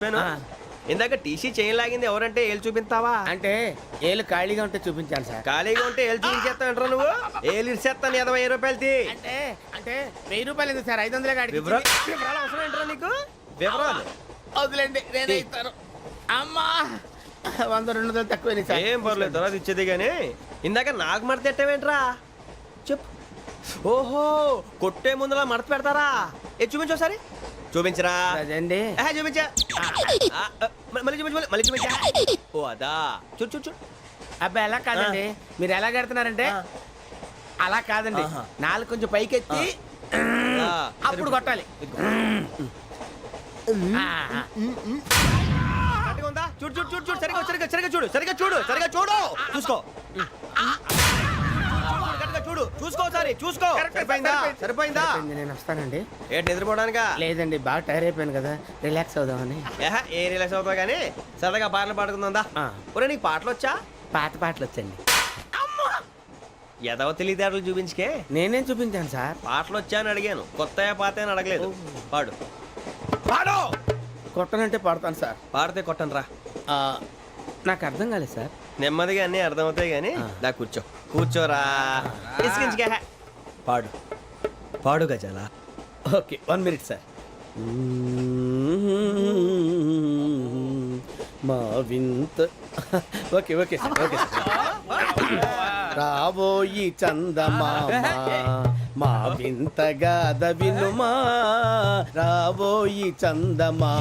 ఇందాక టీసీ చేయి లాగింది ఎవరంటే ఏళ్ళు చూపిస్తావా అంటే ఏళ్ళు ఖాళీగా ఉంటే చూపించాను సార్. ఖాళీగా ఉంటే ఏళ్ళు చూపించేస్తానంటారా నువ్వు? ఏళ్ళు ఇచ్చేస్తాను 20,000 అంటే అంటే 1000 రూపాయలు ఎందుకు సార్? 500 గాడి వివరాలు అవసరం ఏంట్రా నీకు? వివరాలు వదిలేండి, నేనే ఇస్తాను. అమ్మా 100 200 తక్కువ సార్. ఏం పర్లేదు, తర్వాత ఇచ్చేది కానీ ఇందాక నాకు మడత పెట్టావేంట్రా? చెప్పు. ఓహో, కొట్టే ముందులా మడత పెడతారా? చూపించు ఒకసారి. చూపించరా? అదండి చూపించా. మళ్ళీ చూపించు, మళ్ళీ చూపించా. ఓ అదా, చూడు చూడు చూడు. అబ్బాయి ఎలా కాదండి, మీరు ఎలా కడుతున్నారంటే అలా కాదండి, నాలుగు కొంచెం పైకెత్తి అప్పుడు కొట్టాలి. చూడు చూడు చూడు చూడు, సరిగా సరిగా సరిగా చూడు, సరిగా చూడు, సరిగా చూడు, చూసుకో చూడు, చూసుకో సారి చూసుకో. సరిపోయిందా? సరిపోయిందా? నేను వస్తానండి. ఏంటి నిద్రపోవడానికా? లేదండి, బాగా టైర్ అయిపోయాను కదా, రిలాక్స్ అవుదామని. ఏ రిలాక్స్ అవుతావు కానీ సరదాగా పాటలు పాడుకుందా? ఒరే నీకు పాటలు వచ్చా? పాత పాటలు వచ్చండి. ఎదవ తెలివితేటలు చూపించుకే. నేనేం చూపించాను సార్? పాటలు వచ్చా అని అడిగాను, కొత్త పాత అని అడగలేదు. పాడు పాడు. కొట్టనంటే పాడతాను సార్. పాడితే కొట్టను రా. నాకు అర్థం కాలేదు సార్. నెమ్మదిగా అన్నీ అర్థమవుతాయి కానీ దా కూర్చో. కూర్చోరా. పాడు పాడు గజాల. Okay, 1 minute sir. మా వింత. Okay okay sir, okay sir. రాబోయి చందమామ మా వింతగా దవినుమా, రాబోయి చందమా.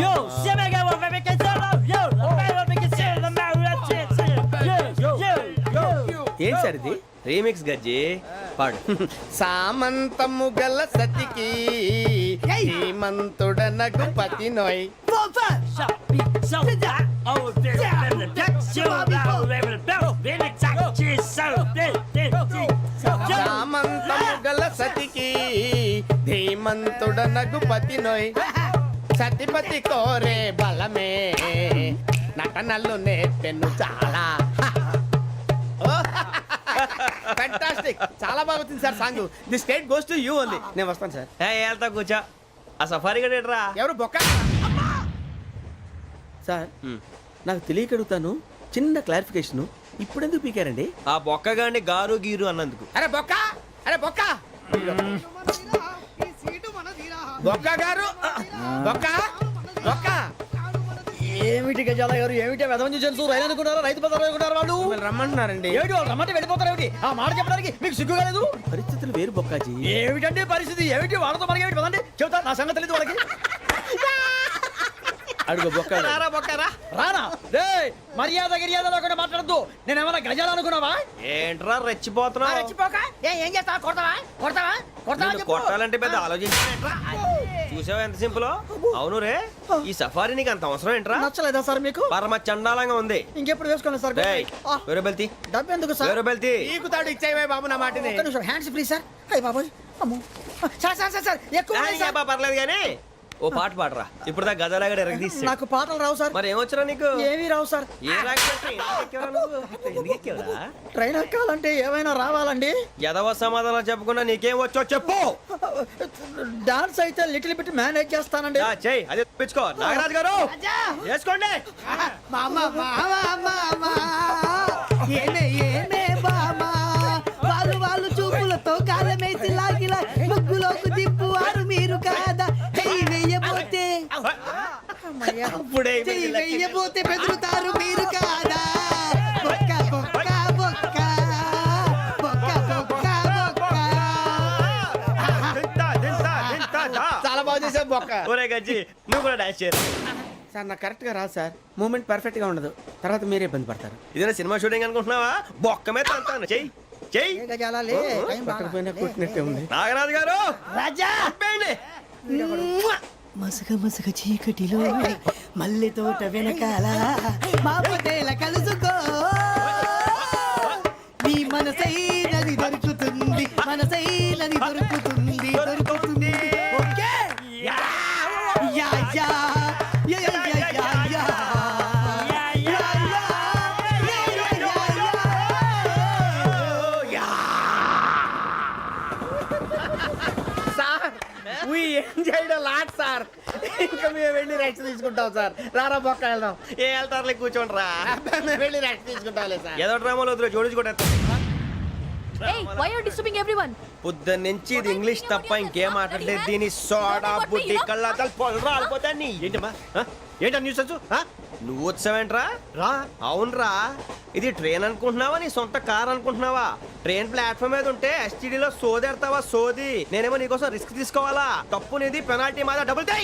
ఏం సార్ ఇది? రీమిక్స్ గజ్జి. పాడు. సామంతము గల సతికి హేమంతుడనగు పతి నోయ్. సామంతము గల సతికి ధీమంతుడనగు పతి నోయ్. సతిపతి కోరే బలమే నటనలు నేర్పెను చాలా. ఫ్యాంటాస్టిక్, చాలా బాగా వచ్చింది sir song. The state goes to you only. నేను వస్తాను సార్. వెళ్తా కూర్చో. ఆ సఫారీ గడేట్రా? ఎవరు బొక్క సార్? నాకు తెలియక అడుగుతాను, చిన్న క్లారిఫికేషన్. ఇప్పుడు ఎందుకు పీకారండి? ఆ బొక్కగాండి గారు గీరు అన్నందుకు. అరే బొక్క, అరే బొక్క, బొక్క గారు, బొక్క బొక్క. ఏమిటి గజాల గారు, ఏమిటి వెదవని చూసాను రైలు అనుకున్నారా? రైతు బజార్ అనుకున్నారు వాళ్ళు. రమ్మంటున్నారండి. ఏమిటి వాళ్ళు రమ్మంటే వెళ్ళిపోతారు? ఏమిటి ఆ మాట చెప్పడానికి మీకు సిగ్గు కాలేదు? పరిస్థితులు వేరు బొక్కాజీ. ఏమిటంటే పరిస్థితి ఏమిటి? వాళ్ళతో మనకి ఏమిటి పదండి, చెబుతా. నా సంగతి తెలియదు వాళ్ళకి. అడుగు బొక్క. రారా బొక్కరా. రానా? రే మర్యాద గిర్యాద లేకుండా మాట్లాడద్దు. నేను ఏమన్నా గజాలు అనుకున్నావా? ఏంట్రా రెచ్చిపోతున్నావు? రెచ్చిపోక ఏం చేస్తావా? కొడతావా కొడతావా కొడతావా? కొట్టాలంటే పెద్ద ఆలోచించా. చూసావా ఎంత సింపుల్? అవును రే, ఈ సఫారీ నీకు అంత అవసరం ఏంట్రా? నచ్చలేదా సార్ మీకు? పరమ చండాలంగా ఉంది. ఇంకెప్పుడు వేసుకోండి సార్. వేరే బెల్తి. డబ్బు ఎందుకు సార్? వేరే బెల్తి. నీకు తాడు ఇచ్చేవే బాబు నా మాటని. Hands free sir. అయ్యి బాబోయ్, అమ్మో సార్ సార్ సార్ సార్ ఎక్కువ పర్లేదు కానీ ఓ పాట పాడరా. ఇప్పుడు దా గదలాగా ఎరగ తీసి. నాకు పాటలు రావు సార్. మరి ఏమొచ్చరా నీకు? ఏమీ రావు సార్. ఏ ట్రైన్ ఎక్కాలంటే ఏమైనా రావాలండి. ఎదవ సమాధానం చెప్పకుండా నీకేం వచ్చో చెప్పు. డాన్స్ అయితే లిటిల్ బిట్ మేనేజ్ చేస్తానండి. చెయ్యి, అదే తెప్పించుకో. నాగరాజు గారు వేసుకోండి. వాళ్ళు చూపులతో కాలమేసి లాగిలా ముగ్గులోకి తిప్పువారు మీరు కాదా? వెయ్యబోతే వెయ్యబోతే బెదురుతారు మీరు కాదా? బొక్క బొక్క బొక్క బొక్క బొక్క బొక్క. చాలా బాగా చేసావు బొక్క. ఒరే గజ్జి, నువ్వు కూడా డాన్స్ చేయరు సార్. నాకు కరెక్ట్ గా రాదు సార్. మూమెంట్ పర్ఫెక్ట్ గా ఉండదు, తర్వాత మీరే ఇబ్బంది పడతారు. ఇదేనా సినిమా షూటింగ్ అనుకుంటున్నావా? బొక్క మీద అంటాను. చెయ్యి చెయ్యి. కొట్టినట్టే ఉంది. నాగరాజు గారు రాజా మసక మసక చీకటిలో మల్లె తోట వెనకాల మా పొట్టేల కలుసుకో. నీ మనసైనది దొరుకుతుంది, మనసైనది దొరుకుతుంది, దొరుకుతుంది. Okay yeah yeah yeah yeah yeah yeah. Sir we enjoyed a lot, sir. ఇంకా మేము వెళ్ళి రెస్ట్ తీసుకుంటాం సార్. రారా బొక్క వెళ్దాం. ఏ వెళ్తారులే కూర్చోండి రా. అబ్బా, మేము వెళ్ళి రెస్ట్ తీసుకుంటాంలే సార్. ఏదో డ్రామాలో వద్దు జోడించుకుంటా. Hey, why are you disturbing everyone? పొద్దున్న నుంచి ఇది ఇంగ్లీష్ తప్ప ఇంకేం మాట్లాడలేదు. దీని సోడా బుద్ధి కళ్ళ పొలు రాలిపోతాన్ని. ఏంటమ్మా ఏంటా న్యూస్ నువ్వు వచ్చావేంట్రా? రా అవునరా, ఇది ట్రైన్ అనుకుంటున్నావా నీ సొంత కార్ అనుకుంటున్నావా? ట్రైన్ ప్లాట్ఫామ్ మీద ఉంటే ఎస్టీడీలో సోదేడతావా సోది? నేనేమో నీకోసం రిస్క్ తీసుకోవాలా? తప్పు నీది, పెనాల్టీ మాదా, డబుల్ టై.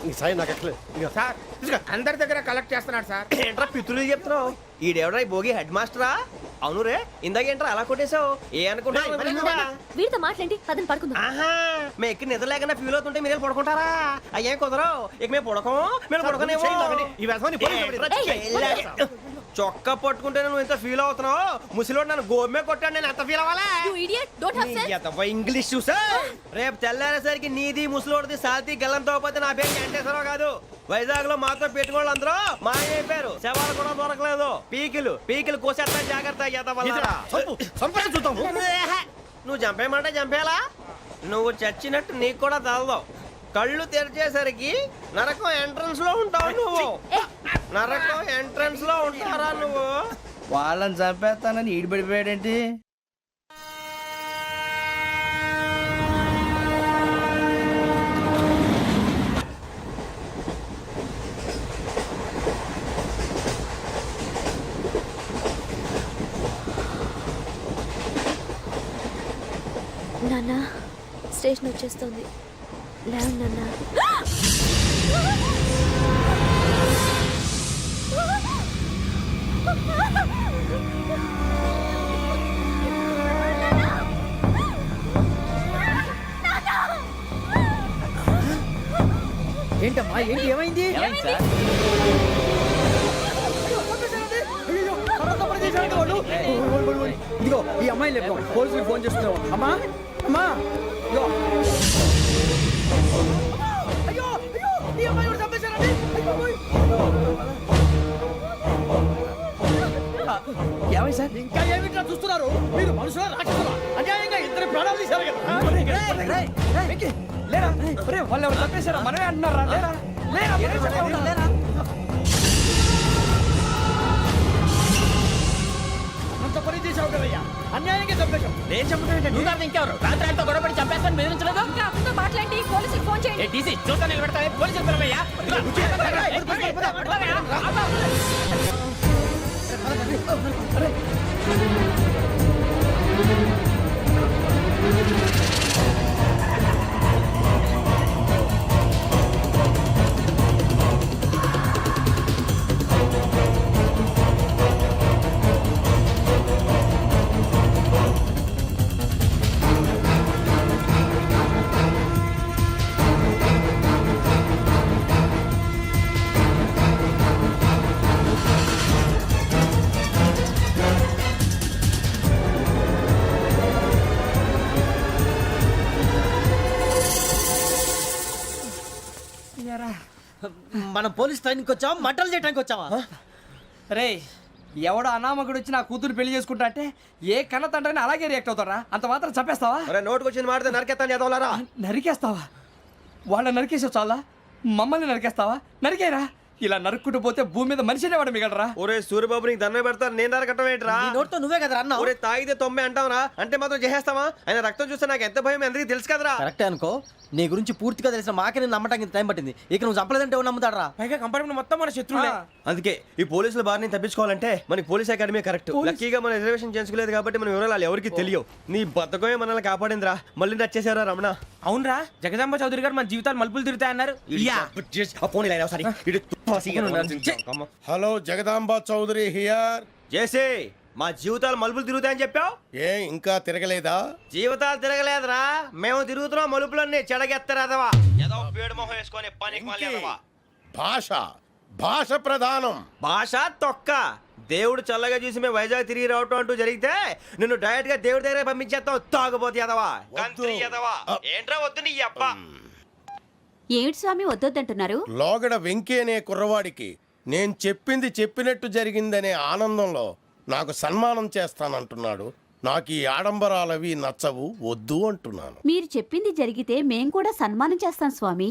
ఈ సాయి నాకు ఎక్కలేదు ఇక సార్ ఇదిగో, అందరి దగ్గర కలెక్ట్ చేస్తున్నాడు సార్. ఏంట్రా పితులు చెప్తున్నావు? ఈడెవడ్రా ఈ భోగి హెడ్ మాస్టరా? అవును రే, ఇందాకేంట్రా అలా కొట్టేశావు? ఏ అనుకుంటున్నావు? వీరితో మాట్లాడి పదని పడుకుందాం. ఆహా, మేము ఎక్కడ నిద్ర లేకుండా ఫీల్ అవుతుంటే మీరేం పడుకుంటారా? అయ్యేం కుదరవు. ఇక మేము పడకం, మేము పడుకునేమో. ఈ వ్యసనాన్ని పోలీసులు పడి- చొక్కా పట్టుకుంటే నువ్వు ఎంత ఫీల్ అవుతున్నావు? ముసలివాడు నన్ను గోమే కొట్టాడు, నేను ఎంత ఫీల్ అవ్వాలా? You idiot, don't have sense. English చూసా? రేపు తెల్లారేసరికి నీది ముసలోడిది సాల్తీ గల్లంతో పోతే నా పేరు వెంకటేశ్వరరావు కాదు. వైజాగ్ లో మాతో పెట్టుకోళ్ళు అందరూ మాయైపోయారు. శవాలు కూడా దొరకలేదు. పీకిలు కోసేస్తా, జాగ్రత్త. సంపేసి చూద్దాము. నువ్వు చంపేయమంటే చంపేలా? నువ్వు చచ్చినట్టు నీకు కూడా తగదు. కళ్ళు తెరిచేసరికి నరకం ఎంట్రన్స్ లో ఉంటావు నువ్వు. నరకం ఎంట్రన్స్ లో ఉంటారా నువ్వు? వాళ్ళని చంపేస్తానని ఈడిపడిపోయాడేంటి? నాన్న, స్టేషన్ వచ్చేస్తుంది. లేవు నాన్న. ఏంటమ్మా, ఏంటి, ఏమైంది? ఇదిగో ఈ అమ్మాయి లేదు, పోలీసులకు ఫోన్ చేస్తున్నావు. అమ్మా అమ్మా, ఇదిగో. అయ్యో అయ్యో, ఈ అమ్మాయి కూడా చంపేశారండి. ఏమై సార్, ఇంకా ఏమిట్లా చూస్తున్నారు? మీరు మనుషుల రాక్షసులా? అన్యాయంగా ఇద్దరు ప్రాణాలు తీశారు కదా. లేరా, వాళ్ళు ఎవరు చంపేశారా? మనమే అంటున్నారా? లేరా లేరా, అంత పని చేసావు కదయ్యా, అన్యాయంగా చంపేశావు. నేను చంపడం ఇంకెవరు రాత్రి ఆయనతో గొడవపడి చంపేస్తాను బెదిరించలేదు. ఇంకా అతనితో మాట్లాడి పోలీసులకు ఫోన్ చేయండి. టీసీ చూస్తా నిలబెడతా పోలీసులు పిలవయ్యా. మనం పోలీస్ ట్రైనింగ్ వచ్చావా, మంటలు చేయడానికి వచ్చావా? రే, ఎవడో అనామకుడు వచ్చి నా కూతురు పెళ్లి చేసుకుంటా అంటే ఏ కన్న తండ్రిని అలాగే రియాక్ట్ అవుతారా? అంత మాత్రం చంపేస్తావా? నోటుకు వచ్చింది మాడితే నరకెత్తాను చదవాలరా. నరికేస్తావా? వాళ్ళని నరికేసావు చాలా, మమ్మల్ని నరికేస్తావా? నరికేరా. ఇలా నరుక్కుంటూ పోతే భూమి మీద మనిషినే వాడు మిగలరా. ఒరే సూర్యబాబు, నీకు దండం పెడతాను, నేను నరకటం ఏంట్రా? నోటితో నువ్వే కదా అన్నా. ఒరే తాగితే తొమ్మే అంటావురా, అంటే మాత్రం చేసేస్తావా? ఆయన రక్తం చూస్తే నాకు ఎంత భయం అందరికీ తెలుసు కదరా. కరెక్టే అనుకో, నీ గురించి పూర్తిగా తెలిసిన మాకే నేను నమ్మటానికి టైం పట్టింది. ఇక నువ్వు చంపలేదంటే ఎవరు నమ్ముతాడరా? పైగా కంపార్ట్మెంట్ మొత్తం మన శత్రువులే. అందుకే ఈ పోలీసుల బారిని తప్పించుకోవాలంటే మనకి పోలీస్ అకాడమీ కరెక్ట్. లక్కీగా మనం రిజర్వేషన్ చేసుకోలేదు కాబట్టి మనం వివరాలు ఎవరికి తెలియవు. నీ బతకమే మనల్ని కాపాడిందిరా. మళ్ళీ నచ్చేసారా రమణ? అవునరా, జగదాంబ చౌదరి గారు మన జీవితాలు మలుపులు తిరుగుతాయన్నారు. Hello, Jagadamba Chowdary here. జేసే, మా జీవితాలు మలుపులు తిరుగుతాయని చెప్పావు. ఏ ఇంకా తిరగలేదా? జీవితాలు తిరగలేదురా, మేము తిరుగుతున్నాం మలుపులన్నీ. చెడగెత్తరాదవా ఏదో పేడు మొహం వేసుకొని పనికి మళ్ళీ ఎదవా. భాష ప్రధానం. భాష తొక్క. దేవుడు చల్లగా చూసి మేము వైజాగ్ తిరిగి రావటం అంటూ జరిగితే నిన్ను డైరెక్ట్ గా దేవుడి దగ్గర పంపించేస్తావు. తాగుబోతు ఎదవా, గంత్రి ఎదవా. ఏంట్రా వద్దు నీ అబ్బా. ఏమిటి స్వామి వద్దొద్దంటున్నారు? లోగడ వెంకీ అనే కుర్రవాడికి నేను చెప్పింది చెప్పినట్టు జరిగిందనే ఆనందంలో నాకు సన్మానం చేస్తానంటున్నాడు. నాకు ఈ ఆడంబరాలవి నచ్చవు, వద్దు అంటున్నాను. మీరు చెప్పింది జరిగితే మేం కూడా సన్మానం చేస్తాం స్వామి.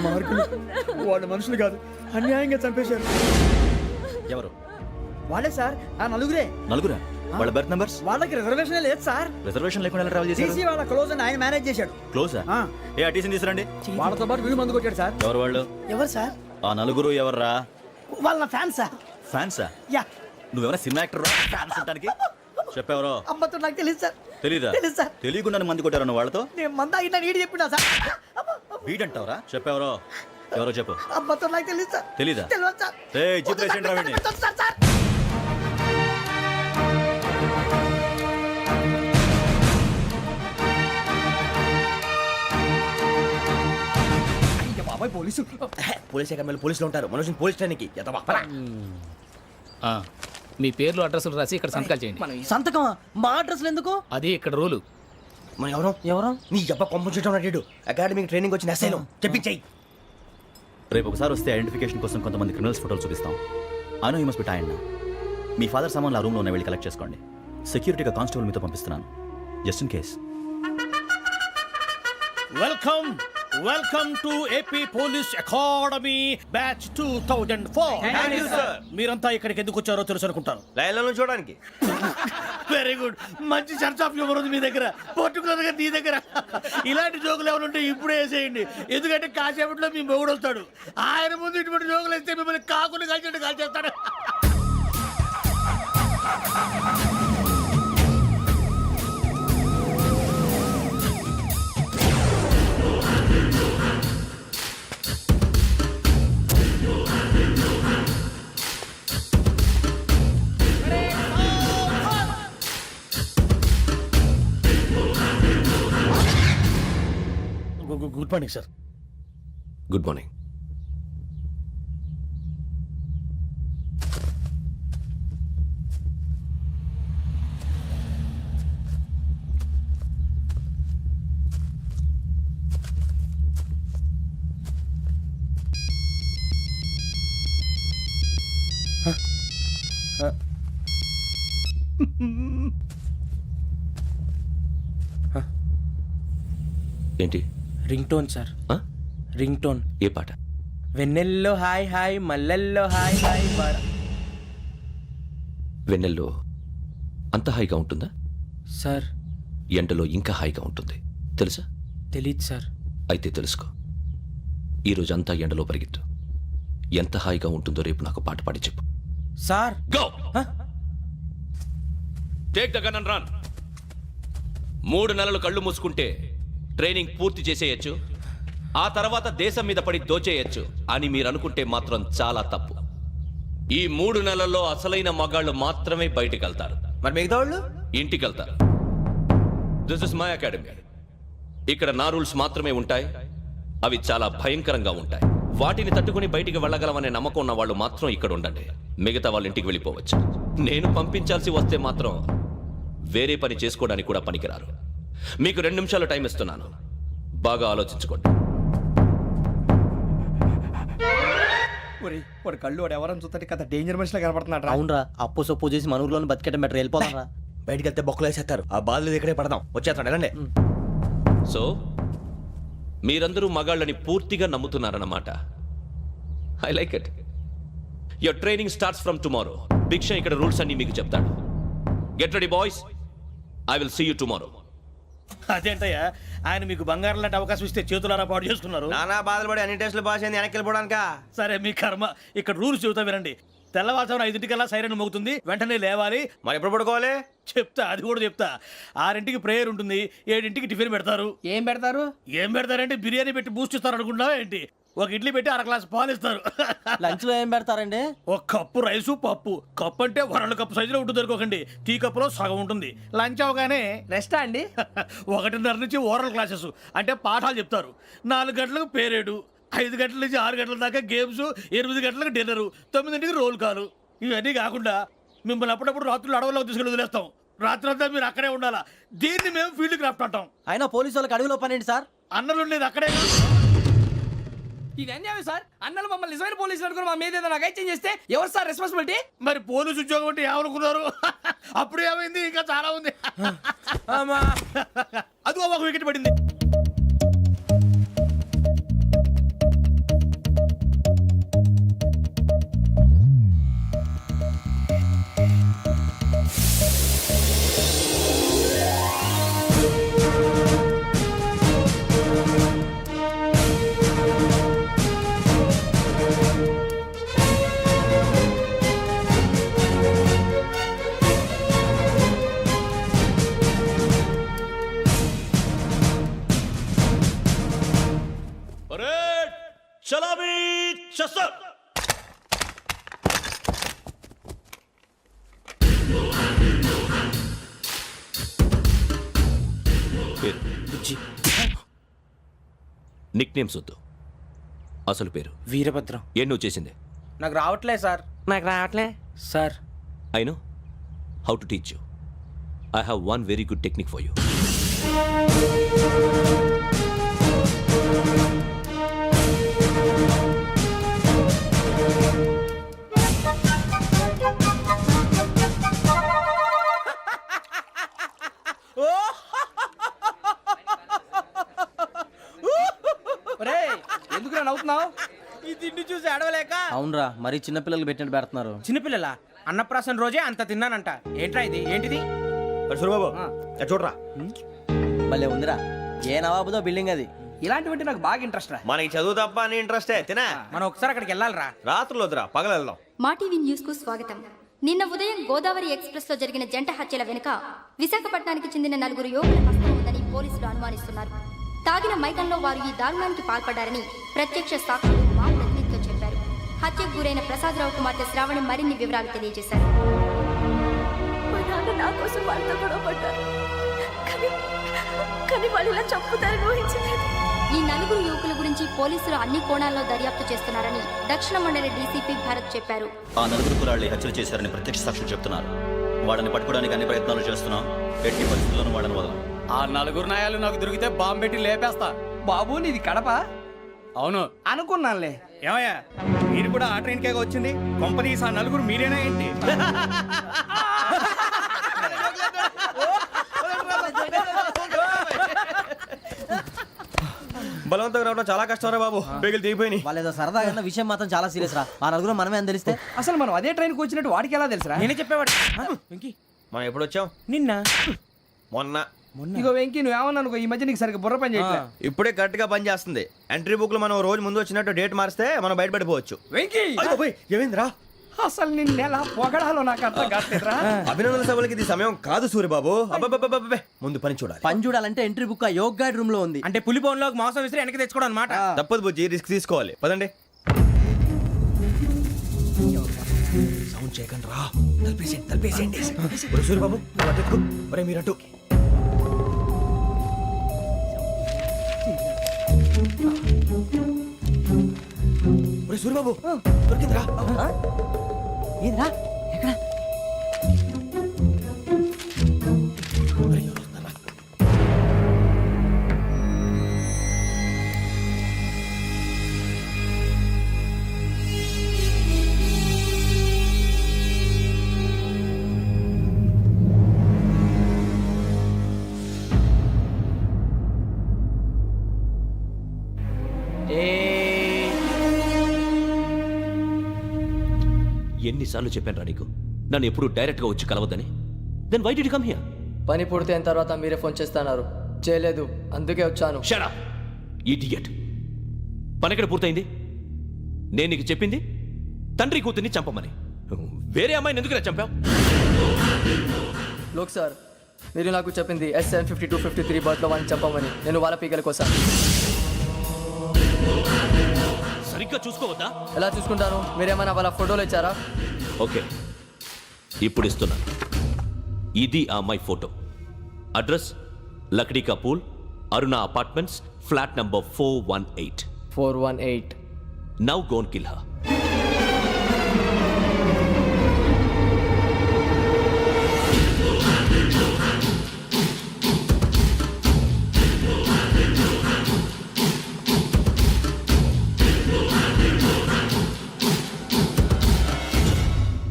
దుర్మార్గులు. వాళ్ళు మనుషులు కాదు, అన్యాయంగా చంపేశారు. ఎవరు? వాళ్ళే సార్, ఆ నలుగురే. నలుగురా? వాళ్ళ బర్త్ నంబర్స్? వాళ్ళకి రిజర్వేషన్ లేదు సార్. రిజర్వేషన్ లేకుండా ఎలా ట్రావెల్ చేశారు? టీసీ వాళ్ళ క్లోజ్ అని ఆయన మేనేజ్ చేశాడు. క్లోజా? ఆ. ఏ అటీసీని తీసురండి. వాళ్ళతో పాటు వీడు మందు కొట్టాడు సార్. ఎవరు వాళ్ళు? ఎవరు సార్? ఆ నలుగురు ఎవర్రా? వాళ్ళ ఫ్యాన్ సార్. ఫ్యాన్సా? యా. నువ్వేమైనా సినిమా యాక్టర్ ఫ్యాన్స్ అంటానికి? చెప్పెవరో? అమ్మతో నాకు తెలియదు సార్. తెలీదా? తెలీదు సార్. తెలియకుండా మంది కొట్టారు నువ్వు వాళ్ళతో? నేను మంద అయినా నీడి చెప్పినా సార్. వీడంటావరా? చెప్పెవరో? ఎవరో చెప్పు. అమ్మతో నాకు తెలియదు సార్. తెలీదా? తెలియదు సార్. ఏయ్, జీప్ రేషన్ రా వీడిని. Sir, sir, sir. అయ్య బాబాయ్ పోలీసు. పోలీస్ అకాడమీలో పోలీసులు ఉంటారు, మనుషులు పోలీస్ ట్రైనింగ్కి ఎదవా. మీ పేర్లు అడ్రస్లు రాసి ఇక్కడ సంతకాలు చేయండి. సంతకమా? మా అడ్రస్లు ఎందుకు? అది ఇక్కడ రూలు. మన ఎవరు నీ అబ్బా పంపించడం అడిగాడు. అకాడమిక్ ట్రైనింగ్ వచ్చిన అసైలం చెప్పించాయి. రేపు ఒకసారి వస్తే ఐడెంటిఫికేషన్ కోసం కొంతమంది క్రిమినల్స్ ఫోటోలు చూపిస్తాం. I know you must be tired now. Me father సామాన్లు ఆ రూమ్లో ఉన్న వెళ్ళి కలెక్ట్ చేసుకోండి. సెక్యూరిటీగా కానిస్టేబుల్ మీతో పంపిస్తున్నాను, just in case. Welcome to AP police academy batch 2004. మీరంతా ఇక్కడికి ఎందుకు వచ్చారో తెలుసు అనుకుంటాను. లైన్లో చూడడానికి. Very good. మంచి చర్చ్ ఆఫ్ హ్యూమర్ ఉంది మీ దగ్గర, పర్టికులర్ గా నీ దగ్గర. ఇలాంటి జోకులు ఎవరు ఉంటే ఇప్పుడే వేసేయండి, ఎందుకంటే కాసేపట్లో మీ మొగుడు వస్తాడు. ఆయన ముందు ఇటువంటి జోకులు వేస్తే మిమ్మల్ని కాకుండా కాల్చేట్టు కాల్చేస్తాడు. Good morning sir. Good morning. ఏంటి? రింగ్ టోన్ సార్, ఆ? Ring tone. ఏ పాట? వెన్నెల్లో హాయ్ హాయ్, మల్లెల్లో హాయ్ హాయ్. వెన్నెల్లో అంత హాయిగా ఉంటుందా? సార్ ఎండలో ఇంకా హాయిగా ఉంటుంది తెలుసా? తెలీదు సార్. అయితే తెలుసుకో. ఈరోజు అంతా ఎండలో పరిగెత్తు. ఎంత హాయిగా ఉంటుందో రేపు నాకు పాట పాడి చెప్పు. Sir go. Take the gun and run. 3 నెలలు కళ్ళు మూసుకుంటే ట్రైనింగ్ పూర్తి చేసేయచ్చు, ఆ తర్వాత దేశం మీద పడి దోచేయచ్చు అని మీరు అనుకుంటే మాత్రం చాలా తప్పు. ఈ 3 నెలల్లో అసలైన మగాళ్ళు మాత్రమే బయటికి వెళ్తారు. మరి మిగతా వాళ్ళు ఇంటికి వెళ్తారు. This is my academy. ఇక్కడ నా రూల్స్ మాత్రమే ఉంటాయి. అవి చాలా భయంకరంగా ఉంటాయి. వాటిని తట్టుకుని బయటికి వెళ్ళగలమనే నమ్మకం ఉన్న వాళ్ళు మాత్రం ఇక్కడ ఉండండి. మిగతా వాళ్ళు ఇంటికి వెళ్ళిపోవచ్చు. నేను పంపించాల్సి వస్తే మాత్రం వేరే పని చేసుకోవడానికి కూడా పనికిరారు. మీకు 2 నిమిషాలు టైం ఇస్తున్నాను, బాగా ఆలోచించుకోండి. వాడు కళ్ళు వాడు ఎవరైనా చూస్తే కదా డేంజర్ మనిషిలో కనపడుతున్నాడు. అవునరా, అప్పు సొప్పు చేసి మన ఊర్లో బతికేయడం బెటర్. వెళ్ళిపోతాం రా. బయటికి వెళ్తే బొక్కలు వేసేస్తారు. ఆ బాధలు ఇక్కడే పడదాం. వచ్చేస్తాడు వెళ్ళండి. సో మీరందరూ మగాళ్ళని పూర్తిగా నమ్ముతున్నారన్నమాట. I like it. Your training starts from tomorrow. Bhiksha ఇక్కడ రూల్స్ అన్ని మీకు చెప్తాడు. Get ready boys, I will see you tomorrow. అదేంటయ్యా, ఆయన మీకు బంగారం లాంటి అవకాశం ఇస్తే చేతులారా పాటు చేసుకున్నారు. నానా బాధలు పడి అన్ని టెస్టులు పాస్ అయింది, వెనక్కి వెళ్ళిపోవడానికా? సరే మీ కర్మ. ఇక్కడ రూల్స్ చెబుతా వినండి. తెల్లవారుజామున 5 సైరన్ మోగుతుంది, వెంటనే లేవాలి. మరి ఎప్పుడు పడుకోవాలి? చెప్తా, అది కూడా చెప్తా. 6 ప్రేయర్ ఉంటుంది, 7 టిఫిన్ పెడతారు. ఏం పెడతారు? ఏం పెడతారంటే బిర్యానీ పెట్టి బూస్ట్ ఇస్తారు అనుకుంటున్నావా ఏంటి? ఒక ఇడ్లీ పెట్టి 1 గ్లాస్ పాలు ఇస్తారు. లంచ్ లో ఏం పెడతారండి? 1 కప్పు రైసు పప్పు. కప్పు అంటే 1 కప్పు సైజులో ఉంటుంది అనుకోకండి. టీ కప్పులో సగం ఉంటుంది. లంచ్ అవగానే రెస్టా అండి? 1:30 నుంచి ఓరల్ క్లాసెస్ అంటే పాఠాలు చెప్తారు. 4 గంటలకు పేరేడు, 5 గంటల నుంచి 6 గంటల దాకా గేమ్స్, 8 గంటలకు డిన్నరు, 9 రోల్ కాలు. ఇవన్నీ కాకుండా మిమ్మల్ని అప్పుడప్పుడు రాత్రులు అడవుల్లో తీసుకెళ్ళి వదిలేస్తాం. రాత్రంతా మీరు అక్కడే ఉండాలా. దీన్ని మేము ఫీల్డ్ క్రాఫ్ట్ అంటాం. అయినా పోలీసు వాళ్ళకి అడవిలో పనేంటి సార్? అన్నలు ఉండేది అక్కడే. ఇది అన్యాయం సార్. అన్నలు మమ్మల్ని నిజమైన పోలీసులు అనుకుని మా మీద ఏదైనా అగైత్యం చేస్తే ఎవరు సార్ రెస్పాన్సిబిలిటీ? మరి పోలీసు ఉద్యోగం అంటే ఏమనుకున్నారు? అప్పుడు ఏమైంది, ఇంకా చాలా ఉంది. అదిగో 1 వికెట్ పడింది. చలామీ చసర్ నిక్ నేమ్స్ వద్దు, అసలు పేరు. వీరభద్రం. ఏం నువ్వు చేసింది? నాకు రావట్లే సార్. నాకు రావట్లే sir. I know how to teach you. I have one very good technique for you. ఎందుకు నవ్వుతున్నావు? ఈ తిండి చూసి అడవలేక. అవునరా, మరి చిన్నపిల్లలు పెట్టినట్టు పెడుతున్నారు. చిన్నపిల్లల అన్నప్రాసన రోజే అంత తిన్నానంట. ఏంట్రా ఇది? ఏంటిది? సూరిబాబు చూడరా. భలే ఉందిరా. ఏ నవాబుదో బిల్డింగ్ అది. ఇలాంటివంటే నాకు బాగా ఇంట్రెస్ట్ రా. మనకి చదువు తప్ప అని ఇంట్రెస్టే. తినా మనం ఒకసారి అక్కడికి వెళ్ళాలిరా. రాత్రులు వద్దురా, పగలు వెళ్దాం. మా టీవీ న్యూస్ కు స్వాగతం. నిన్న ఉదయం గోదావరి ఎక్స్ప్రెస్ లో జరిగిన జంట హత్యల వెనుక విశాఖపట్నానికి చెందిన 4 యువకుల హస్తం ఉందని పోలీసులు అనుమానిస్తున్నారు. తాగిన మైకంలో వారు ఈ దారుణానికి పాల్పడ్డారని ప్రత్యక్ష సాక్షులు మా ప్రతినిధితో చెప్పారు. హత్యకు గురైన ప్రసాదరావు కుమార్తె శ్రావణి మరిన్ని వివరాలు తెలియజేశారు. మా నాన్న నా కోసం వాళ్ళతో గొడవ పడ్డారు, కానీ వాళ్ళు ఇలా చంపుతారని ఊహించలేదు. ఈ 4 యువకుల గురించి పోలీసులు అన్ని కోణాల్లో దర్యాప్తు చేస్తున్నారని దక్షిణ మండలి డీసీపీ భరత్ చెప్పారు. ఆ 4 కులాళ్ళు హత్యలు చేశారని ప్రత్యక్ష సాక్షులు చెప్తున్నారు. వాళ్ళని పట్టుకోవడానికి అన్ని ప్రయత్నాలు చేస్తున్నాం. ఎట్టి పరిస్థితుల్లోనూ వాళ్ళని వదలం. ఆ 4 నాయాలు నాకు దొరికితే బాంబు పెట్టి లేపేస్తా. బాబు నీది కడప? అవును అనుకున్నానులే. ఏమయ్యా, మీరు కూడా ఆ ట్రైన్ కేగా వచ్చింది? కొంపదీసి ఆ 4 మీరేనా ఏంటి? బలవంతంగా రావడం చాలా కష్టం రా బాబు. పేగులు దిగిపోయినాయి. వాళ్ళేదో సరదాగా విషయం మాత్రం చాలా సీరియస్ రా. ఆ 4 మనమే అని తెలిస్తే అసలు మనం అదే ట్రైన్కి వచ్చినట్టు వాడికి ఎలా తెలుసురా? నేనే చెప్పేవాడు. వెంకీ, మనం ఎప్పుడు వచ్చాం? నిన్న మొన్న. ఇగో వెంకీ, నువ్వేమన్నా అనుకో, ఈ మధ్య నీకు సరిగ్గా బుర్ర పని చేయట్లే. ఇప్పుడే కరెక్ట్ గా పని చేస్తుంది. ఎంట్రీ బుక్ లో మనం రోజు ముందు వచ్చినట్టు డేట్ మారిస్తే మనం బయటపడిపోవచ్చు. వెంకీ, ఏమైందిరా? అసలు నిన్న ఎలా పొగడాలో నాకు అర్థం కాట్లేదురా. అభినందన సభలకి ఇది సమయం కాదు సూర్యబాబు. అబ్బబ్బబ్బబ్బబ్బే, ముందు పని చూడాలి. పని చూడాలంటే ఎంట్రీ బుక్ ఆ యోగ్ గైడ్ రూమ్ లో ఉంది. అంటే పులి బోన్లోకి మాంసం విసిరి వెనక్కి తెచ్చుకోవడం అనమాట. తప్పదు బుజ్జి, రిస్క్ తీసుకోవాలి. పదండి. సౌండ్ చేయకండి రా. తలపేసేయండి. సూర్యబాబు మీరు అటు. సూర్యబాబు దొరికిందిరా. ఏంద్రా? ఎక్కడ? ఎన్నిసార్లు చెప్పాను రా నీకు, నన్ను ఎప్పుడు డైరెక్ట్ గా వచ్చి కలవద్దని? Then why did you come here? పని పూర్తయిన తర్వాత మీరే ఫోన్ చేస్తున్నారు. చేయలేదు, అందుకే వచ్చాను. Shut up idiot. పని ఎక్కడ పూర్తయింది? నేను నీకు చెప్పింది తండ్రి కూతుర్ని చంపమని. వేరే అమ్మాయిని ఎందుకు చంపావు? లోక్ సార్, మీరు నాకు చెప్పింది SN 5253 బర్త్లో వాళ్ళని చంపమని. నేను వాళ్ళ పీకల కోసం. సరిగ్గా చూసుకోవద్దా? ఎలా చూసుకుంటాను? మీరేమైనా వాళ్ళ ఫోటోలు ఇచ్చారా? ఓకే, ఇప్పుడు ఇస్తున్నాను. ఇది ఆ అమ్మాయి photo. Address Lakdi ka pool, Aruna apartments, flat number 418. 418. Now go and kill her.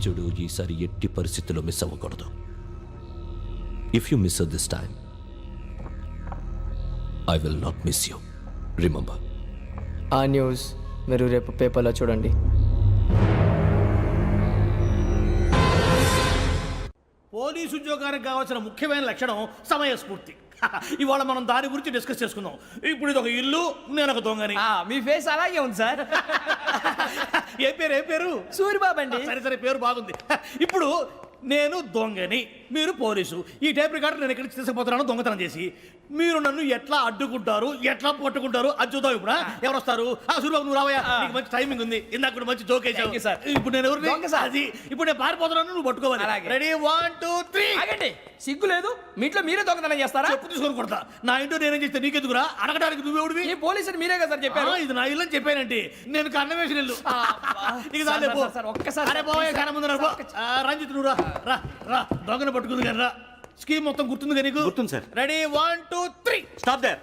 చూడు, ఈసారి ఎట్టి పరిస్థితుల్లో మిస్ అవ్వకూడదు. If you miss this time, I will not miss you. Remember. ఆ న్యూస్ మీరు రేపు పేపర్లో చూడండి. పోలీసు ఉద్యోగానికి కావాల్సిన ముఖ్యమైన లక్షణం సమయస్ఫూర్తి. ఇవాళ మనం దాని గురించి డిస్కస్ చేసుకుందాం. ఇప్పుడు ఇది ఒక ఇల్లు, నేను ఒక దొంగని. మీ ఫేస్ అలాగే ఉంది సార్. ఏ పేరు? సూరిబాబు అండి. సరే పేరు బాగుంది. ఇప్పుడు నేను దొంగని, మీరు పోలీసు. ఈ టైప్ రికార్డు నేను ఎక్కడికి తీసుకుపోతున్నాను దొంగతనం చేసి. మీరు నన్ను ఎట్లా అడ్డుకుంటారు, ఎట్లా పట్టుకుంటారు అది చూద్దాం ఇప్పుడు. ఎవరు వస్తారు? సూర్యబాబు నువ్వు రావయ్యా, నీకు మంచి టైమింగ్ ఉంది. ఇందాక కూడా మంచి జోక్ వేసావు. ఇప్పుడు నేను ఎవరు? అది ఇప్పుడు నేను పారిపోతున్నాను, నువ్వు పట్టుకోవాలి. రెడీ 1 2 3. ఆగండి, సిగ్గు లేదు? మీ ఇంట్లో మీరే దొంగతనం చేస్తారా? చెప్పు తీసుకొని కొడతా. నా ఇంట్లో నేనేం చేస్తే నీకెందుకురా? అడగడానికి నువ్వెవడివి? ఈ పోలీసులు మీరే కదా సార్ చెప్పారు. ఇది నా ఇల్లు అని చెప్పానండి. నేను కన్న వేసిన ఇల్లు. ఇక సార్, సార్, సార్, ఒక్కసారి అరే బాబు కన్న ముందు రంజిత్ నువ్వు రా రా రా దొంగను పట్టుకుంది కానీ రా. స్కీమ్ మొత్తం గుర్తుంది నీకు? గుర్తుంది sir. Ready 1 2 3. Stop there.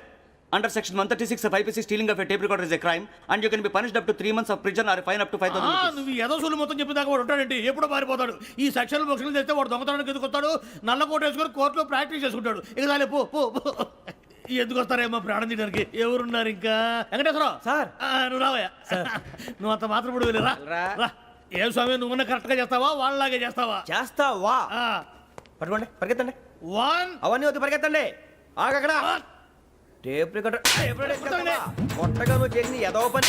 Under section 136 of IPC, stealing of a tape recorder is a crime and you can be punished up to 3 months of prison or a fine up to 5,000 rupees. నువ్వు ఏదో సొల్లు మొత్తం చెప్పిన దాకా వాడు ఉంటాడండి. ఎప్పుడో పారిపోతాడు. ఈ సెక్షన్ బొక్షన్లు చేస్తే వాడు దొంగతనానికి ఎందుకు వస్తాడు? నల్ల కోట వేసుకొని కోర్టులో ప్రాక్టీస్ చేసుకుంటాడు. ఇక చాలే పో పో పో. ఎందుకు వస్తారేమో ప్రాణం తీయడానికి. ఎవరున్నారు ఇంకా? వెంకటేశ్వరరావు సార్. నువ్వు రావయ్యా. నువ్వు అంత మాత్రం ఇప్పుడు వెళ్ళి రా. ఏ స్వామి నువ్వు కరెక్ట్ గా చేస్తావా వాళ్ళలాగే చేస్తావా? చేస్తావా? పట్టుకోండి, పరిగెత్తండి. 1 అవన్నీ వద్దు, పరిగెత్తండి. ఆగక్కడ టేప్ రికార్డర్ కొత్తగా నువ్వు చేసిన ఏదో పని.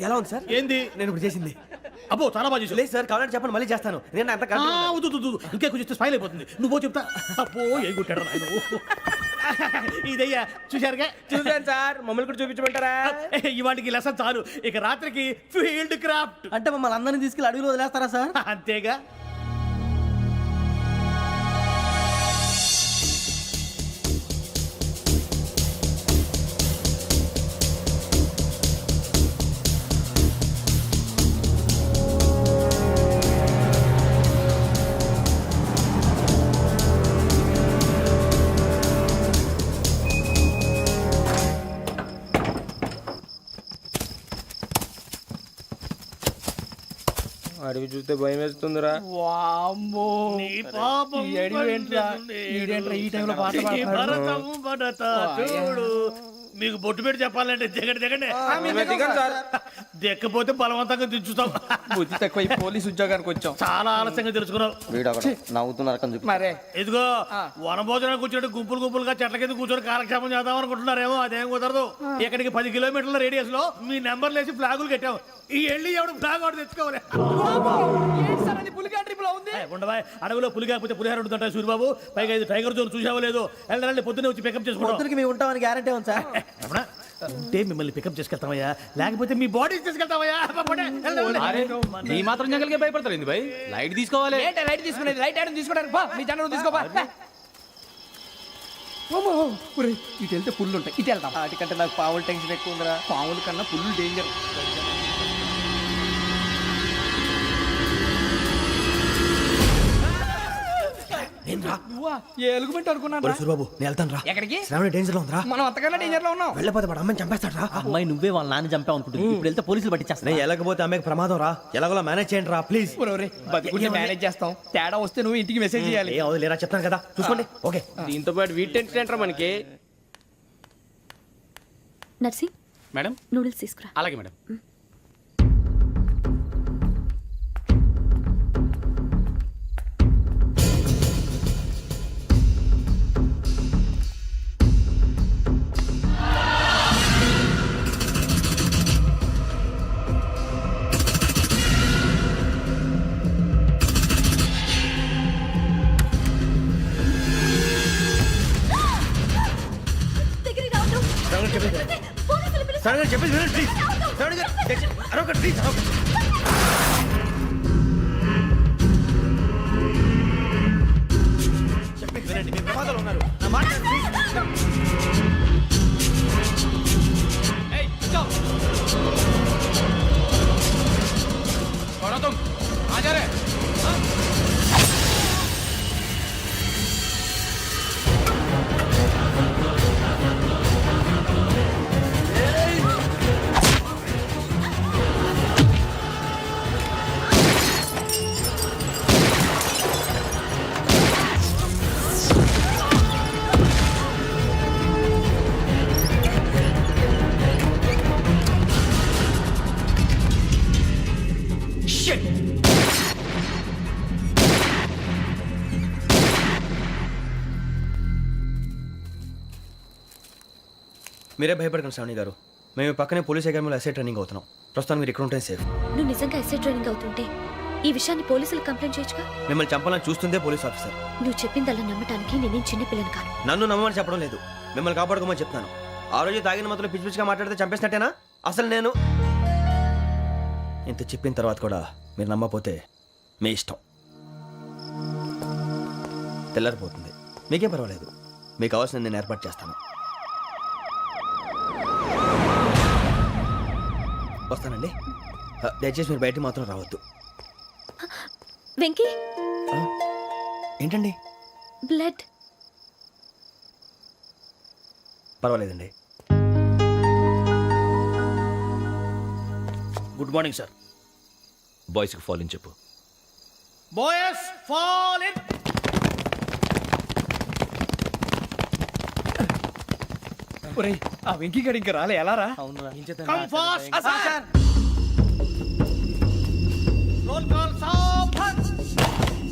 ఎలా ఉంది సార్? ఏంది నేను ఇప్పుడు చేసింది? అబ్బో చాలా బాగా చేసావు. లేదు సార్, కావాలంటే చెప్పండి, మళ్ళీ చేస్తాను. నేను అంత ఇంకే కొంచెం స్మైల్ అయిపోతుంది. నువ్వు చెప్తా. అబ్బో ఏ కొట్టాడు ఆయన. ఇదయ్యా చూశారుగా? చూసాను సార్, మమ్మల్ని కూడా చూపించమంటారా? ఇవాటికి లెసన్ చాలు. ఇక రాత్రికి ఫీల్డ్ క్రాఫ్ట్. అంటే మమ్మల్ని అందరినీ తీసుకెళ్ళి అడుగులు వదిలేస్తారా సార్? అంతేగా. అడిగి చూస్తే భయం వేస్తుందిరా. వామ్మో, నీ పాపం ఈ అడవి ఏంట్రా? ఈడేంట్రా ఈ టైంలో పాట ఈ పాడుతున్నాడు? భరతం భరత చూడు. మీకు బొట్టు పెట్టి చెప్పాలంటే దిగండి దిగండి. దిక్కపోతే బలవంతంగా దించుతాం. బుద్ధి తక్కువ, ఈ పోలీస్ ఉద్యోగానికి వచ్చాం. చాలా ఆలస్యంగా తెలుసుకున్నావు. నవ్వుతున్నారు మరే ఇదిగో వనభోజనం కూర్చొని గుంపులు గుంపులుగా చెట్ల కింద కూర్చొని కాలక్షేపం చేద్దాం అనుకుంటున్నారేమో. అదేం కుదరదు. ఇక్కడికి 10 కిలోమీటర్ల రేడియస్ లో మీ నెంబర్లు వేసి ఫ్లాగులు కట్టాము. ఈ వెళ్ళి ఎవడు ఫ్లాగ్ ఒకటి తెచ్చుకోవాలి. ఉండవా? అడవిలో పులి కాకపోతే పులిహార ఉంటుంటాయి సూర్యబాబు. పైగా ఇది టైగర్ జోన్ చూసావో లేదో. వెళ్ళండి పొద్దున్నే వచ్చి పికప్ చేసుకుంటాం. మేము ఉంటామని గ్యారంటీ ఉంది సార్. ఉంటే మిమ్మల్ని పికప్ చేసుకెళ్తామయ్యా, లేకపోతే మీ బాడీ తీసుకెళ్తామయ్యా. ఈ మాత్రం జంగల్కే భయపడతారు భయ్. లైట్ తీసుకోవాలి. లైట్ తీసుకునేది, లైట్ ఐటమ్ తీసుకోవడానికి మీ జనం తీసుకోపా. ఇటు వెళ్తే పుల్లు ఉంటాయి, ఇటు వెళ్తాం. వాటికంటే నాకు పావులు టెన్షన్ ఎక్కువ ఉందిరా. పాముల కన్నా పుల్లు డేంజర్. ఎలుగుబెట్టి అనుకున్నాను. సూర్యబాబు నేను వెళ్తాను రా. ఎక్కడికి? శ్రావణి డేంజర్ లో ఉందిరా. మనం అంతకన్నా డేంజర్ లో ఉన్నాం. వెళ్ళపోతే వాడు అమ్మని చంపేస్తాడు రా. అమ్మాయి నువ్వే వాళ్ళ నాన్న చంపావు అనుకుంటుంది. ఇప్పుడు వెళ్తే పోలీసులు పట్టించేస్తా. నేను వెళ్ళకపోతే అమ్మాయికి ప్రమాదం రా. ఎలాగోలా మేనేజ్ చేయండి రా ప్లీజ్. బతికుంటే మేనేజ్ చేస్తాం. తేడా వస్తే నువ్వు ఇంటికి మెసేజ్ చేయాలి. ఏ అవును లేరా, చెప్తాను కదా చూసుకోండి. ఓకే. దీంతో పాటు వీటి టెన్షన్ ఏంట్రా మనకి? నర్సి మేడం నూడిల్స్ తీసుకురా. అలాగే మేడం. శ్రావణి చెప్పేసి వినండి ప్లీజ్. శ్రావణి గారు అరొకటి ప్లీజ్. చెప్పేసి వినండి, మీరు ప్రమాదాలు ఉన్నారు. నా మాట ప్లీజ్. మీరే భయపడకండి శ్రావణి గారు. మేము పక్కనే పోలీస్ అకాడమీలో ఎస్ఐ ట్రైనింగ్ అవుతున్నాం. ప్రస్తుతం మీరు ఇక్కడ ఉంటే సేఫ్. నువ్వు నిజంగా ఎస్ఐ ట్రైనింగ్ అవుతుంటే ఈ విషయాన్ని పోలీసులకు కంప్లైంట్ చేయొచ్చుగా. మిమ్మల్ని చంపాలని చూస్తుందే పోలీస్ ఆఫీసర్. నువ్వు చెప్పిందల్లా నమ్మటానికి నేనేం చిన్నపిల్లని కాను. నన్ను నమ్మమని చెప్పడం లేదు, మిమ్మల్ని కాపాడుకోమని చెప్తాను. ఆ రోజు తాగిన మాత్రం పిచ్చి పిచ్చిగా మాట్లాడితే చంపేసినట్టేనా? అసలు నేను ఇంత చెప్పిన తర్వాత కూడా మీరు నమ్మకపోతే మీ ఇష్టం. తెల్లారిపోతుంది, మీకేం పర్వాలేదు. మీకు కావాల్సిన నేను ఏర్పాటు చేస్తాను. వస్తానండి. దయచేసి మీరు బయటికి మాత్రం రావద్దు. వెంకీ, ఏంటండి? బ్లడ్. పర్వాలేదండి. Good morning sir. బాయ్స్కి ఫాల్ ఇన్ చెప్పు. Boys fall in. ఒరేయ్, ఆ వెంకీ గడి ఇంకా రాలే, ఎలా రా? Come fast sir. Roll call సావధాన్.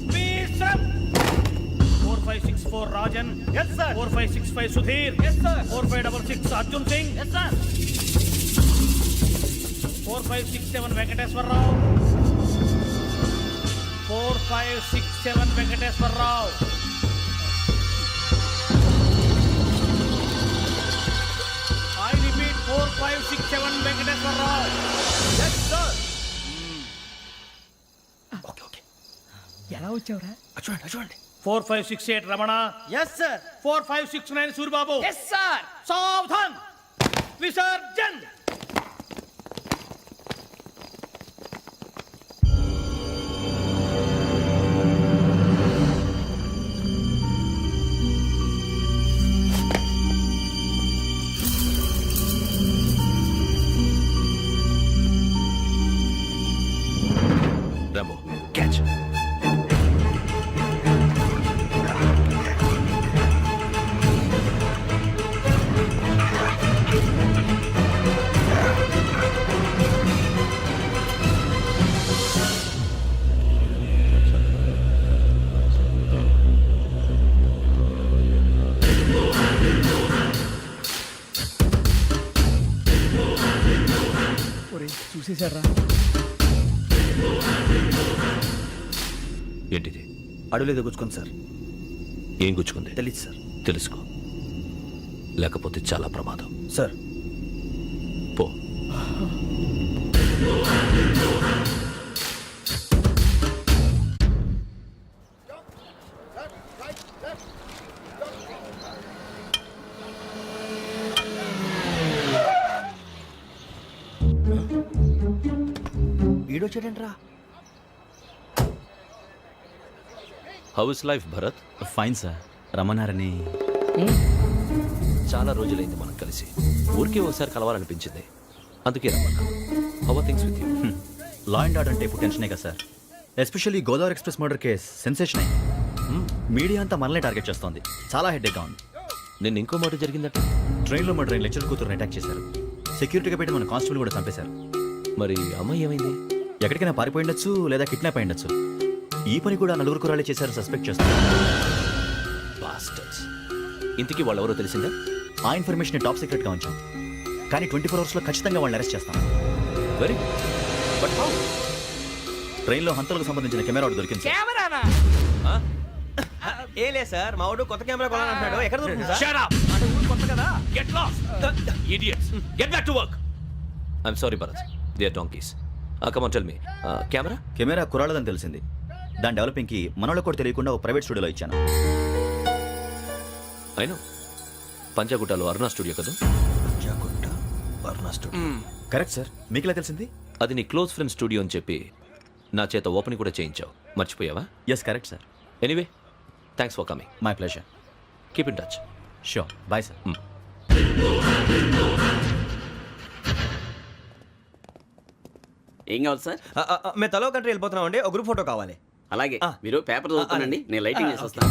Speed up. 4564 Rajan. yes sir. 4565 Sudheer. yes sir. 4566 Arjun Singh. yes sir. 4567 Venkateswararao. 4567 Venkateswararao. I repeat 4567 Venkateswararao. yes sir. Okay okay, ఎలా వచ్చావురా? చూడండి చూడండి. 4568 Ramana. Yes sir. 4569 Suribabu. Yes sir. సావధాన్. విసర్జన్. Rambo catch. ఒరేయ్, చూసేశారా? ఏంటిది? అడుగులేదు గుచ్చుకోండి సార్. ఏం గుచ్చుకుంది? తెలీదు సార్. తెలుసుకో, లేకపోతే చాలా ప్రమాదం. సార్ పో. వీడొచ్చాడంట్రా. How is life Bharat? Fine sir. రమ్మన్నారని. చాలా రోజులైంది మనం కలిసి. ఊరికే ఒకసారి కలవాలనిపించింది, అందుకే రమ్మన్నా. How are things with you? Law and order అంటే ఇప్పుడు టెన్షనే కదా sir. Especially Godavari express murder case sensation అయింది. మీడియా అంతా మనల్ని టార్గెట్ చేస్తోంది. చాలా హెడ్ఏక్గా ఉంది. నిన్న ఇంకో మాట జరిగిందట. ట్రైన్లో మా ట్రైన్ లెక్చర్ కూతురుని అటాక్ చేశారు. సెక్యూరిటీగా పెట్టి మన కానిస్టేబుల్ కూడా చంపేశారు. మరి అమ్మాయి ఏమైంది? ఎక్కడికైనా పారిపోయి ఉండొచ్చు, లేదా కిడ్నాప్ అయి ఉండొచ్చు. ఈ పని కూడా నలుగురు కుర్రాళ్ళే చేశారు సస్పెక్ట్ చేస్తారు. బాస్టర్స్. ఇంతకీ వాళ్ళు ఎవరో తెలిసిందా? ఆ ఇన్ఫర్మేషన్ టాప్ సీక్రెట్గా ఉంచాం, కానీ 24 అవర్స్లో ఖచ్చితంగా వాళ్ళని అరెస్ట్ చేస్తాం. Very but how? ట్రైన్లో హంతలకు సంబంధించిన కెమెరా ఒకటి దొరికింది సార్. కెమెరానా? ఏ లే సార్, మా వాడు కొత్త కెమెరా కొనాలంటున్నాడు. ఎక్కడ దొరుకుతుంది సార్? Shut up! అంటే ఊరు కొత్త కదా. Get lost! Idiots! Get back to work! I'm sorry, Bharat. They are donkeys. Come on, tell me. Camera? Camera కుర్రాళ్ళదని తెలిసింది. దాని డెవలపింగ్కి మనోళ్ళకి కూడా తెలియకుండా ఒక ప్రైవేట్ స్టూడియోలో ఇచ్చాను. I know. పంజాగుట్టలో అరుణ స్టూడియో కదా? పంజాగుట్ట అరుణ స్టూడియో. Correct sir. మీకు ఇలా తెలిసింది? అది నీ క్లోజ్ ఫ్రెండ్ స్టూడియో అని చెప్పి నా చేత ఓపెన్ కూడా చేయించావు. మర్చిపోయావా? Yes correct sir. Anyway, thanks for coming. My pleasure. Keep in touch. Sure. Bye sir. ఏం కావాలి సార్? మేము తలో కంట్రీ వెళ్ళిపోతున్నాం అండి. ఒక గ్రూప్ ఫోటో కావాలి. అలాగే, ఆ. మీరు పేపర్ చదువుతానండి, నేను లైటింగ్ చేసి వస్తాను.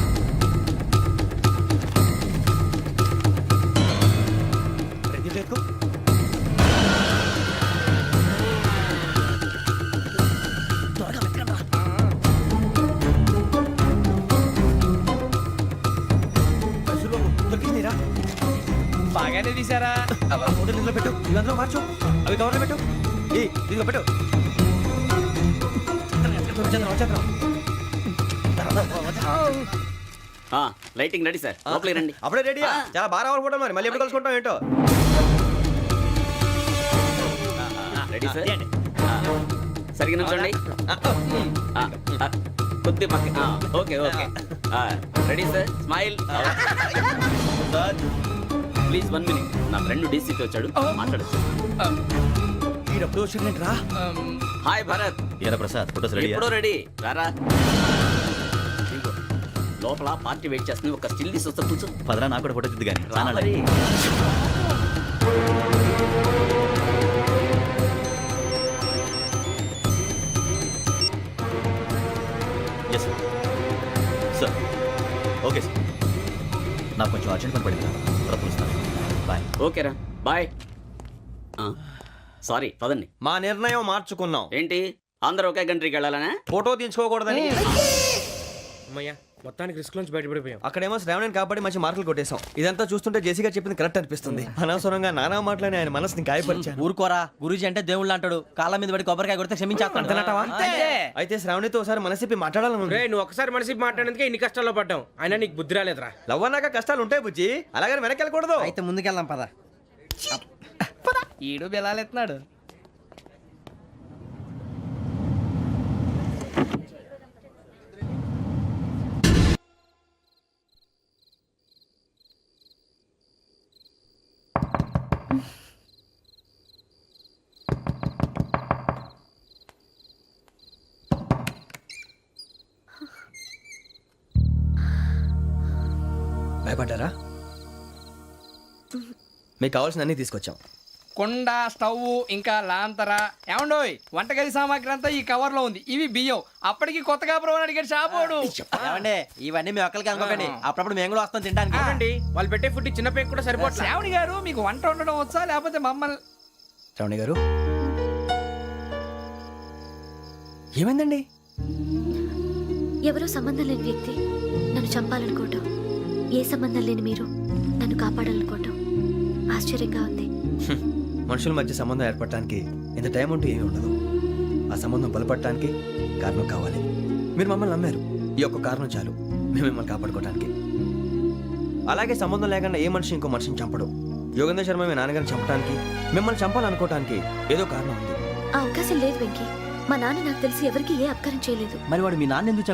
రెడీ చేసుకో. బాగానే తీసారా? ఫోటో ఇందులో పెట్టు, ఇవి అందులో మార్చు, అవి కవర్లో పెట్టు. ఇదిగో పెట్టు. లైటింగ్ రెడీ సార్ లోపలికి రండి అప్పుడే రెడీయా? చాలా బాగా రావాలి ఫోటో మరి మళ్ళీ ఎప్పుడు కలుసుకుంటాం ఏంటో. రెడీ సార్ సరిగ్గా నుంచోండి కొద్ది పక్క okay okay ready sir smile please 1 minute నా ఫ్రెండ్ డీసీకి వచ్చాడు మాట్లాడచ్చు హాయ్ భరత్ ఏరా ప్రసాద్ ఫోటోస్ రెడీ ఎప్పుడో రెడీ రారా ఇదిగో, లోపల పార్టీ వెయిట్ చేస్తుంది ఒక స్టిల్ తీసి వస్తా కూర్చో పదరా నాకు కూడా ఫోటో చూద్దు కానీ రా మరి. ఎస్ సార్ ఓకే సార్ నాకు కొంచెం అర్జెంట్ పని పడింది తర్వాత పిలుస్తాను బాయ్ ఓకేరా బాయ్ సారీ పదండి మా నిర్ణయం మార్చుకున్నాం. ఏంటి అందరూ ఒకే కంట్రీకి వెళ్ళాలనే ఫోటో తీసుకోకూడదని. అమ్మయ్యా మొత్తానికి రిస్క్ నుంచి బయటపడిపోయాం. అక్కడేమో శ్రావణిని కాబట్టి మంచి మార్కులు కొట్టేశాం. ఇదంతా చూస్తుంటే జేసీగా చెప్పింది కరెక్ట్ అనిపిస్తుంది. అనవసరంగా నానా మాటలని ఆయన మనసుని గాయపరిచాను. ఊరుకోరా గురూజీ అంటే దేవుళ్ళు అంటాడు. కాళ్ళ మీద పడి కొబ్బరికాయ కొడితే క్షమించేస్తాను. అయితే శ్రావణితో ఒకసారి మనసిప్పి మాట్లాడాలను. నువ్వు ఒకసారి మనసి మాట్లాడేందుకే ఇన్ని కష్టాల్లో పడ్డాం. అయినా నీకు బుద్ధి రాలేదురా. లవ్ అన్నాక కష్టాలు ఉంటాయి బుజ్జి, అలాగని వెనక్కి వెళ్ళకూడదు. అయితే ముందుకెళ్దాం పద. ఈడు బెలాలెత్తున్నాడు. భయపడ్డారా? మీకు కావాల్సిన అన్ని తీసుకొచ్చాం. కుండ, స్టవ్, ఇంకా లాంతర. ఏమండోయ్ వంటగది సామాగ్రి అంతా ఈ కవర్ లో ఉంది. ఇవి బియ్యం. అప్పటికి కొత్తగా ప్రవణ అడిగాడు షాపోడు. ఏమండి ఇవన్నీ మీ ఒక్కరికి అనుకోకండి, అప్పుడప్పుడు మేము కూడా వస్తాం తినడానికి. వాళ్ళు పెట్టే ఫుడ్ చిన్న పేరు కూడా సరిపోతుంది. శ్రావణి గారు మీకు వంట వండడం వచ్చా లేకపోతే మమ్మల్ని? శ్రావణి గారు ఏమైందండి? ఎవరో సంబంధం లేని వ్యక్తి నన్ను చంపాలనుకోవటం, ఏ సంబంధం లేని మీరు నన్ను కాపాడాలనుకోవటం ఆశ్చర్యంగా ఉంది. మనుషుల మధ్య సంబంధం ఏర్పడటానికి ఇంత టైం ఉంటే ఏమీ ఉండదు. ఆ సంబంధం బలపడటానికి కారణం కావాలి. మీరు మమ్మల్ని నమ్మారు, ఈ ఒక్క కారణం చాలు మేము మిమ్మల్ని కాపాడుకోవడానికి. అలాగే సంబంధం లేకుండా ఏ మనిషి ఇంకో మనిషిని చంపడు. యోగేంద్ర శర్మ మీ నాన్నగారిని చంపడానికి, మిమ్మల్ని చంపాలనుకోవటానికి ఏదో కారణం ఉంది. ఆ అవకాశం లేదు వెంకీ. మా నాన్న నాకు తెలిసి ఎవరికి ఏ అపకారం చేయలేదు. మరి వాడు మీ నాన్న ఎందుకు చంపాడు?